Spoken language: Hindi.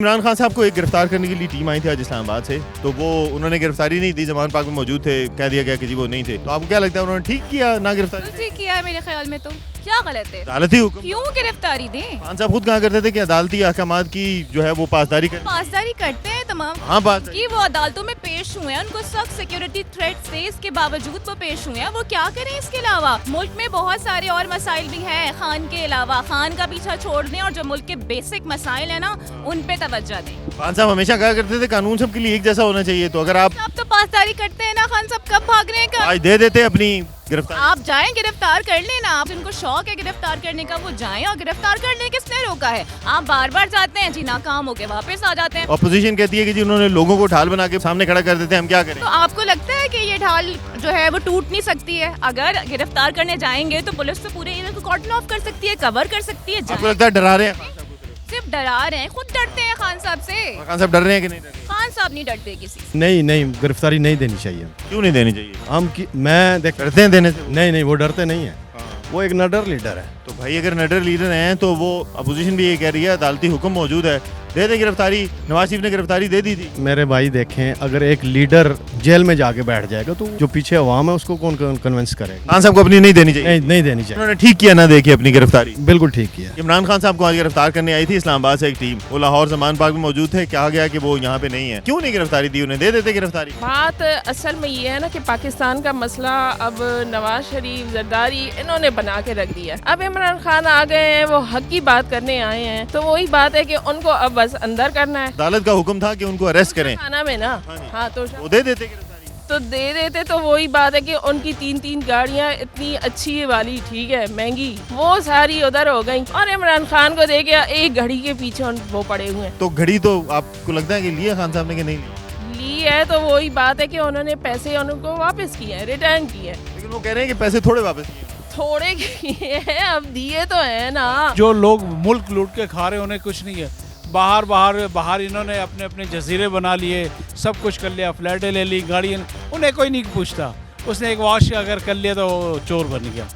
इमरान खान साहब को एक गिरफ्तार करने के लिए टीम आई थी आज इस्लामाबाद से, तो वो उन्होंने गिरफ्तारी नहीं दी, जमान पाक में मौजूद थे, कह दिया गया कि जी वो नहीं थे। तो आपको क्या लगता है उन्होंने ठीक किया ना गिरफ्तारी? ठीक किया है मेरे ख्याल में। तो क्या गलत है? अदालती हुक्म, क्यों गिरफ्तारी दें? खान साहब खुद कहा करते थे कि अदालती अहकामात की जो है वो पासदारी कर। पासदारी करते हैं तमाम। हाँ बात कि वो अदालतों में पेश हुए हैं, उनको सख्त सिक्योरिटी थ्रेट से इसके बावजूद वो पेश हुए हैं। वो क्या करें इसके अलावा? मुल्क में बहुत सारे और मसाइल भी हैं खान के अलावा। खान का पीछा छोड़ दें और जो मुल्क के बेसिक मसाइल है ना उन पे तवज्जो दें। खान साहब हमेशा कहा करते थे कानून सबके लिए एक जैसा होना चाहिए, तो अगर आप तो पासदारी करते हैं ना खान साहब, कब भाग रहे हैं? कब? आज दे देते अपनी गिरफ्तार। आप जाएं गिरफ्तार कर लेना, आप जिनको शौक है गिरफ्तार करने का वो जाएं, और गिरफ्तार करने किसने रोका है? आप बार बार जाते हैं जी, नाकाम होके वापस आ जाते हैं। अपोजिशन कहती है कि जी उन्होंने लोगों को ढाल बना के सामने खड़ा कर देते हैं, हम क्या करें? तो आपको लगता है कि ये ढाल जो है वो टूट नहीं सकती है? अगर गिरफ्तार करने जाएंगे तो पुलिस तो पूरे एरिया को कॉर्डन ऑफ कर सकती है, कवर कर सकती है। आपको लगता है डरा रहे हैं? सिर्फ डरा रहे हैं, खुद डरते हैं खान साहब से। खान साहब डर रहे हैं कि नहीं डर रहे? खान साहब नहीं डरते किसी से। नहीं, गिरफ्तारी नहीं देनी चाहिए। क्यों नहीं देनी चाहिए? मैं देख डरते हैं देने से? नहीं, वो डरते नहीं है। वो एक नडर लीडर है। तो भाई अगर नडर लीडर हैं तो वो अपोजिशन भी ये कह रही है अदालती हुक्म मौजूद है, दे दें गिरफ्तारी। नवाज शरीफ ने गिरफ्तारी दे दी थी। मेरे भाई देखें, अगर एक लीडर जेल में जाके बैठ जाएगा तो जो पीछे अवाम है उसको कौन कन्विंस करेगा? खान साहब को अपनी नहीं देनी चाहिए? नहीं देनी चाहिए। उन्होंने ठीक किया ना देखी अपनी गिरफ्तारी। बिल्कुल ठीक किया। इमरान खान साहब को आज गिरफ्तार करने आई थी इस्लामाबाद से एक टीम, वो लाहौर जमान पार्क में मौजूद थे, कहा गया कि वो यहाँ पे नहीं है। क्यों नहीं गिरफ्तारी दी? उन्हें दे देते गिरफ्तारी। बात असल में ये है ना कि पाकिस्तान का मसला अब नवाज शरीफ, जरदारी इन्होंने बना के रख दिया। अब इमरान खान आ गए हैं, वो हक की बात करने आए हैं, तो वही बात है कि उनको अब बस अंदर करना है। अदालत का हुक्म था कि उनको अरेस्ट करें, थाना में ना। हाँ तो वो दे देते गिरफ्तारी। तो दे देते। तो वही बात है कि उनकी 3-3 गाड़ियाँ इतनी अच्छी वाली, ठीक है, महंगी, वो सारी उधर हो गई, और इमरान खान को दे गया एक घड़ी के पीछे वो पड़े हुए हैं। तो घड़ी तो आपको लगता है कि लिया खान साहब ने कि नहीं लिया? ली है तो वही बात है कि उन्होंने पैसे उनको वापस किए हैं, रिटर्न किए हैं। लेकिन वो कह रहे हैं कि पैसे थोड़े वापस किए। थोड़े किए हैं, अब दिए तो है ना। जो लोग मुल्क लूट के खा रहे उन्हें कुछ नहीं है। बाहर इन्होंने अपने अपने जजीरे बना लिए, सब कुछ कर लिया, फ्लैटें ले ली, गाड़ियाँ, उन्हें कोई नहीं पूछता। उसने एक वॉश अगर कर लिया तो वो चोर बन गया।